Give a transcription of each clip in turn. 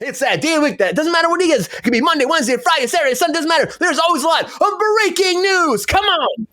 It's that day of the week that doesn't matter what it is. It could be Monday, Wednesday, Friday, Saturday, Sunday, doesn't matter. There's always a lot of breaking news. Come on.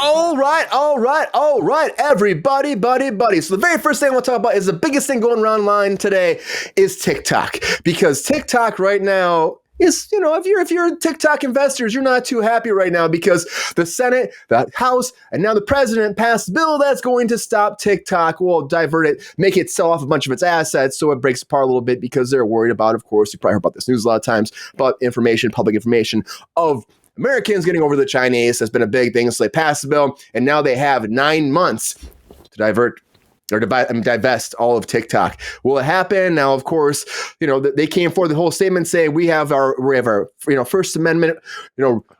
All right, everybody, buddy. So the very first thing I want to talk about is the biggest thing going around online today is TikTok. Because TikTok right now is, if you're TikTok investors, you're not too happy right now because the Senate, the House, and now the president passed a bill that's going to stop TikTok, will divert it, make it sell off a bunch of its assets so it breaks apart a little bit because they're worried about, of course, you probably heard about this news a lot of times, about public information of Americans getting over the Chinese. Has been a big thing. So they passed the bill, and now they have 9 months to divest all of TikTok. Will it happen? Now, of course, they came forward the whole statement saying we have our First Amendment,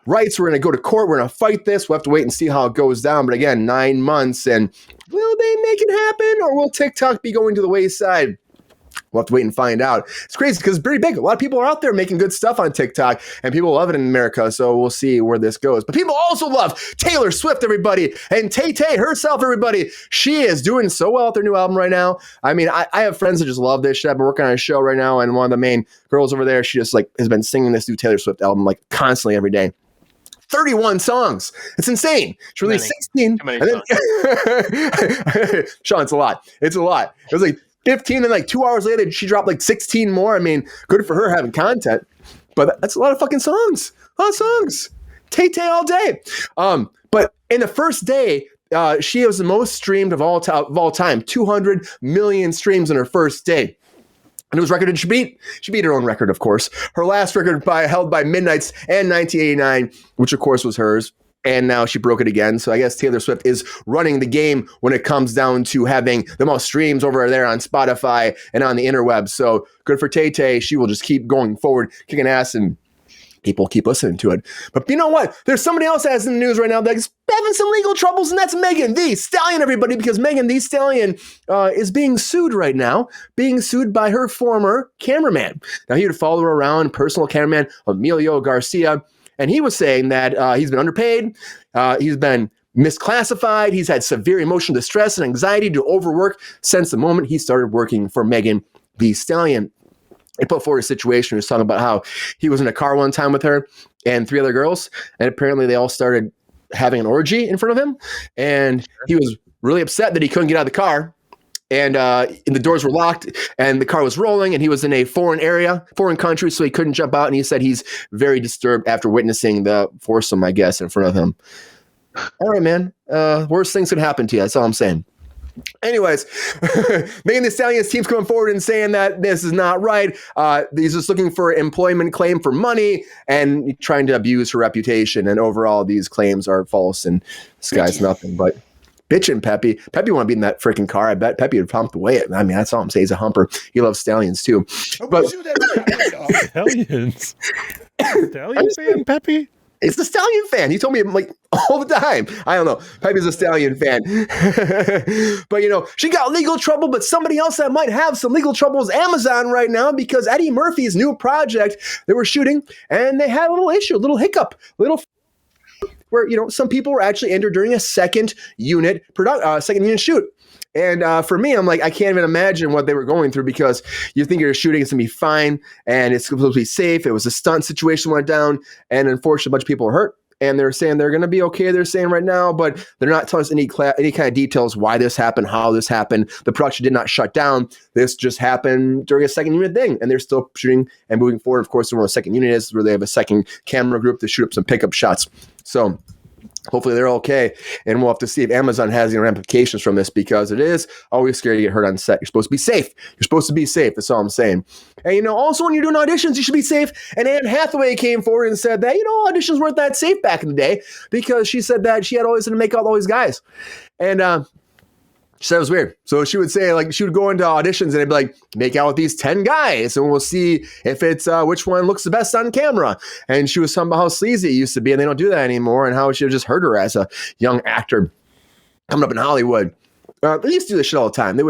rights. We're going to go to court. We're going to fight this. We'll have to wait and see how it goes down. But again, 9 months, and will they make it happen, or will TikTok be going to the wayside? We'll have to wait and find out. It's crazy because it's pretty big. A lot of people are out there making good stuff on TikTok, and people love it in America, so we'll see where this goes. But people also love Taylor Swift, everybody, and Tay-Tay herself, everybody. She is doing so well with her new album right now. I mean, I have friends that just love this shit. I've been working on a show right now, and one of the main girls over there, she just has been singing this new Taylor Swift album constantly every day. 31 songs. It's insane. She released 16. Sean, it's a lot. It was 15, and 2 hours later, she dropped 16 more. I mean, good for her having content, but that's a lot of fucking songs. A lot of songs. Tay-Tay all day. But in the first day, she was the most streamed of all time. 200 million streams in her first day. And it was recorded. She beat her own record, of course. Her last record held by Midnights in 1989, which of course was hers. And now she broke it again. So I guess Taylor Swift is running the game when it comes down to having the most streams over there on Spotify and on the interwebs. So good for Tay-Tay. She will just keep going forward, kicking ass, and people keep listening to it. But you know what? There's somebody else that's in the news right now that's having some legal troubles, and that's Megan Thee Stallion, everybody, because Megan Thee Stallion is being sued right now, being sued by her former cameraman. Now, he would follow her around, personal cameraman Emilio Garcia. And he was saying that he's been underpaid, he's been misclassified, he's had severe emotional distress and anxiety due to overwork since the moment he started working for Megan Thee Stallion. He put forward a situation. He was talking about how he was in a car one time with her and 3 other girls, and apparently they all started having an orgy in front of him, and he was really upset that he couldn't get out of the car. And the doors were locked and the car was rolling, and he was in a foreign country, so he couldn't jump out. And he said he's very disturbed after witnessing the foursome, I guess, in front of him. All right, man. Worst things could happen to you. That's all I'm saying. Anyways, Megan Thee Stallion's team's coming forward and saying that this is not right. He's just looking for employment claim for money and trying to abuse her reputation. And overall, these claims are false, and this guy's nothing but bitching Peppy. Peppy want to be in that freaking car. I bet Peppy would pump away it. I mean, that's all I'm saying. He's a humper. He loves stallions too. But stallions. Stallion fan, Peppy? It's the Stallion fan. He told me all the time. I don't know. Peppy's a Stallion fan. But, she got legal trouble, but somebody else that might have some legal trouble is Amazon right now, because Eddie Murphy's new project they were shooting, and they had a little issue, a little hiccup, where, some people were actually injured during a second unit shoot. And for me, I'm like, I can't even imagine what they were going through, because you think you're shooting, it's going to be fine, and it's supposed to be safe. It was a stunt situation went down, and unfortunately, a bunch of people were hurt. And they're saying they're going to be okay, they're saying right now, but they're not telling us any kind of details why this happened, how this happened. The production did not shut down. This just happened during a second unit thing, and they're still shooting and moving forward. Of course, where a second unit is, where they have a second camera group to shoot up some pickup shots. So hopefully they're okay, and we'll have to see if Amazon has any ramifications from this, because it is always scary to get hurt on set. You're supposed to be safe. That's all I'm saying. And, also when you're doing auditions, you should be safe. And Anne Hathaway came forward and said that, auditions weren't that safe back in the day, because she said that she had always had to make out all these guys. And she said it was weird. So she would say, she would go into auditions and it'd be like, make out with these 10 guys, and we'll see if it's which one looks the best on camera. And she was talking about how sleazy it used to be, and they don't do that anymore, and how she just hurt her as a young actor coming up in Hollywood. They used to do this shit all the time. It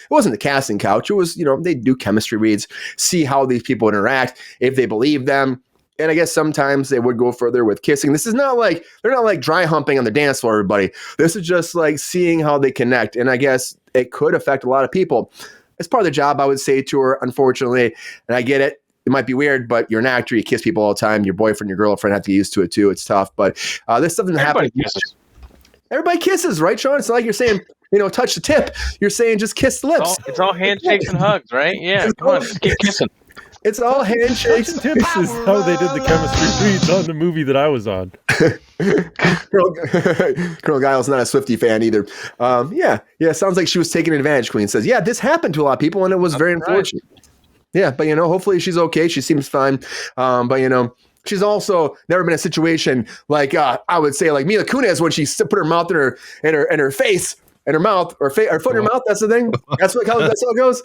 wasn't the casting couch. It was, they'd do chemistry reads, see how these people interact, if they believe them. And I guess sometimes they would go further with kissing. This is not like, they're not like dry humping on the dance floor, everybody. This is just like seeing how they connect. And I guess it could affect a lot of people. It's part of the job, I would say, to her, unfortunately. And I get it. It might be weird, but you're an actor. You kiss people all the time. Your boyfriend, your girlfriend have to get used to it too. It's tough. But this stuff doesn't happen. Everybody kisses, right, Sean? It's not like you're saying, touch the tip. You're saying just kiss the lips. It's all handshakes and hugs, right? Yeah, come on, just keep kissing. It's all handshakes. Tips is how they did the chemistry reads on the movie that I was on. Colonel Giles not a Swiftie fan either. Yeah. Sounds like she was taking advantage. Queen says, yeah, this happened to a lot of people, and it was very unfortunate. Yeah, but hopefully she's okay. She seems fine. But she's also never been in a situation like I would say like Mila Kunas when she put her mouth in her face. In her mouth or foot in her mouth. That's the thing. That's how it goes.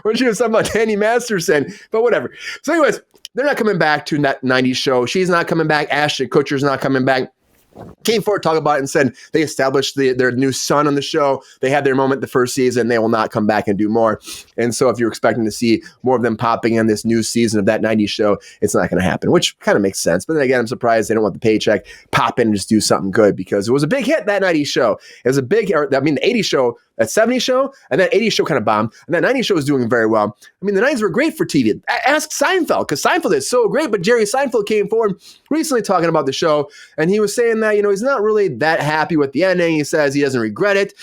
When she was talking about Danny Masterson, but whatever. So, anyways, they're not coming back to that '90s show. She's not coming back. Ashton Kutcher's not coming back. Came forward, talk about it, and said they established their new son on the show. They had their moment the first season. They will not come back and do more. And so if you're expecting to see more of them popping in this new season of that '90s show, it's not going to happen, which kind of makes sense. But then again, I'm surprised they don't want the paycheck. Pop in and just do something good because it was a big hit, that '90s show. It was the '80s show, that '70s show, and that '80s show kind of bombed. And that '90s show was doing very well. I mean, the '90s were great for TV. Ask Seinfeld, because Seinfeld is so great. But Jerry Seinfeld came forward recently talking about the show, and he was saying that, he's not really that happy with the ending. He says he doesn't regret it.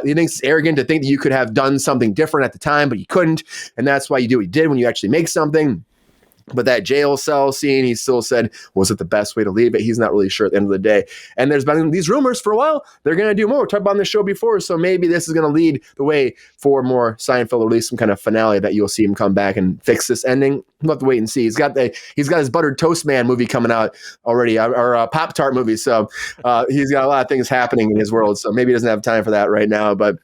He thinks it's arrogant to think that you could have done something different at the time, but you couldn't. And that's why you do what you did when you actually make something. But that jail cell scene, he still said, was it the best way to leave it? He's not really sure at the end of the day. And there's been these rumors for a while. They're going to do more. We talked about on the show before. So maybe this is going to lead the way for more Seinfeld, or at least some kind of finale that you'll see him come back and fix this ending. We'll have to wait and see. He's got his Buttered Toast Man movie coming out already, or a Pop-Tart movie. So he's got a lot of things happening in his world. So maybe he doesn't have time for that right now. But,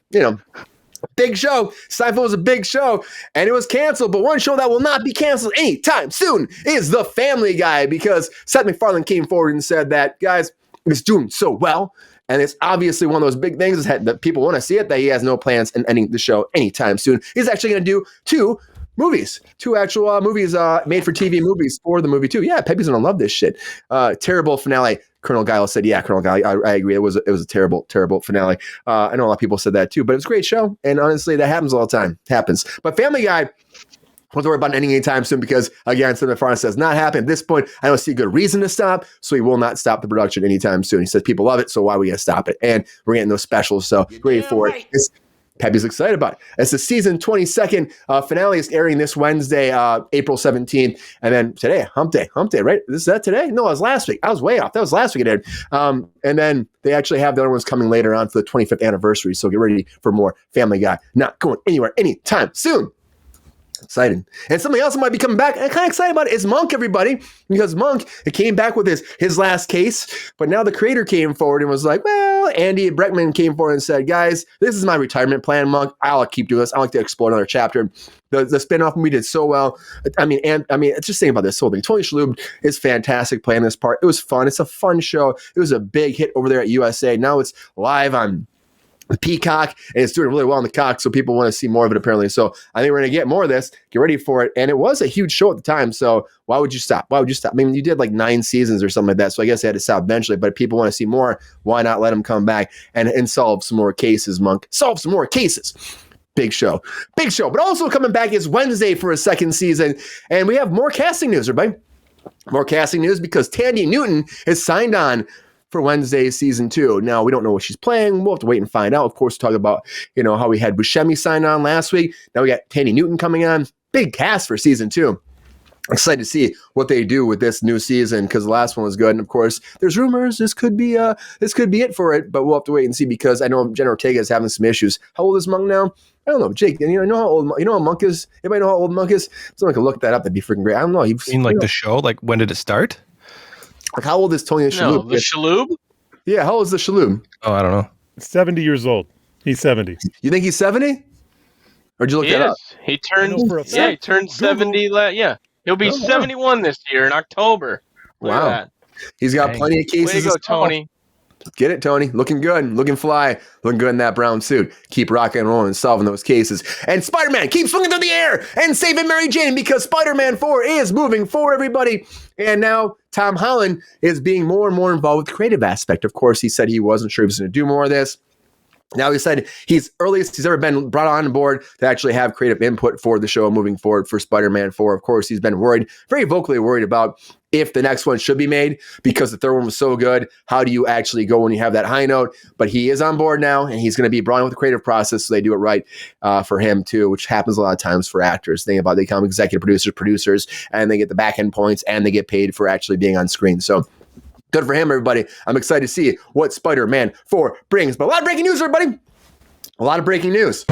big show. Seinfeld was a big show, and it was canceled. But one show that will not be canceled anytime soon is The Family Guy, because Seth MacFarlane came forward and said that, guys, it's doing so well. And it's obviously one of those big things that people want to see it, that he has no plans in ending the show anytime soon. He's actually going to do two actual movies, made for TV movies for the movie too. Yeah, Pepe's going to love this shit. Terrible finale. Colonel Giles said, yeah, Colonel Giles, I agree. It was a terrible, terrible finale. I know a lot of people said that too, but it was a great show. And honestly, that happens all the time. Happens. But Family Guy, won't worry about ending anytime soon because, again, Seth MacFarlane says not happen. At this point, I don't see a good reason to stop, so he will not stop the production anytime soon. He says people love it, so why are we going to stop it? And we're getting those specials, so ready for it. Pepe's excited about it. It's the season 22nd finale is airing this Wednesday, April 17th. And then today, Hump Day, right? Is that today? No, it was last week. I was way off. That was last week it aired. And then they actually have the other ones coming later on for the 25th anniversary. So get ready for more Family Guy. Not going anywhere anytime soon. Excited. And something else that might be coming back, and I'm kind of excited about it, is Monk, everybody, because Monk, it came back with his last case, but now the creator came forward and was like, well, Andy Breckman came forward and said, guys, this is my retirement plan, Monk. I'll keep doing this. I like to explore another chapter. The spin-off movie did so well. I mean, just think about this whole thing. Tony Shalhoub is fantastic playing this part. It was fun. It's a fun show. It was a big hit over there at USA. Now it's live on Peacock, and it's doing really well on the Cock, so people want to see more of it apparently. So I think we're going to get more of this. Get ready for it. And it was a huge show at the time, so why would you stop? I mean, you did like 9 seasons or something like that, so I guess they had to stop eventually, but if people want to see more, why not let them come back and solve some more cases, Monk? Solve some more cases. Big show. But also coming back is Wednesday for a second season, and we have more casting news, everybody. More casting news because Tandy Newton is signed on for Wednesday season 2. Now, we don't know what she's playing. We'll have to wait and find out. Of course, talk about, how we had Buscemi sign on last week. Now we got Tandy Newton coming on. Big cast for season 2. Excited to see what they do with this new season because the last one was good. And of course, there's rumors this could be it for it, but we'll have to wait and see because I know Jenna Ortega is having some issues. How old is Monk now? I don't know, Jake. You know how old? How Monk is? Anybody know how old Monk is? Someone can look that up. That'd be freaking great. I don't know. You mean like the show? Like when did it start? Like how old is Tony Shalhoub? No, the Shalhoub? Yeah, how old is the Shalhoub? Oh, I don't know. 70 years old. He's 70. You think he's 70? Or did you look that up? He turned 70. Yeah, he'll be 71 this year in October. Look at that. He's got plenty of cases. Way to go, Tony. Get it, Tony? Looking good, looking fly, looking good in that brown suit. Keep rocking and rolling and solving those cases. And Spider-Man keeps swinging through the air and saving Mary Jane because Spider-Man 4 is moving forward, everybody. And now Tom Holland is being more and more involved with the creative aspect. Of course, he said he wasn't sure he was going to do more of this. Now he said he's earliest he's ever been brought on board to actually have creative input for the show moving forward for Spider-Man 4. Of course, he's been worried, very vocally worried about if the next one should be made because the third one was so good. How do you actually go when you have that high note? But he is on board now, and he's going to be brought in with the creative process so they do it right for him too, which happens a lot of times for actors. Think about it, they become executive producers, and they get the back end points, and they get paid for actually being on screen. So good for him, everybody. I'm excited to see what Spider-Man 4 brings. But a lot of breaking news, everybody. A lot of breaking news.